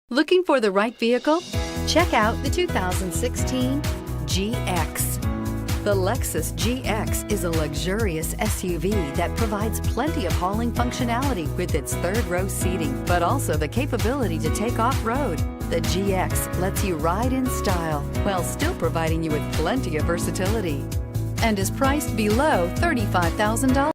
Looking for the right vehicle? Check out the 2016 GX. The Lexus GX is a luxurious SUV that provides plenty of hauling functionality with its third-row seating, but also the capability to take off-road. The GX lets you ride in style while still providing you with plenty of versatility and is priced below $35,000.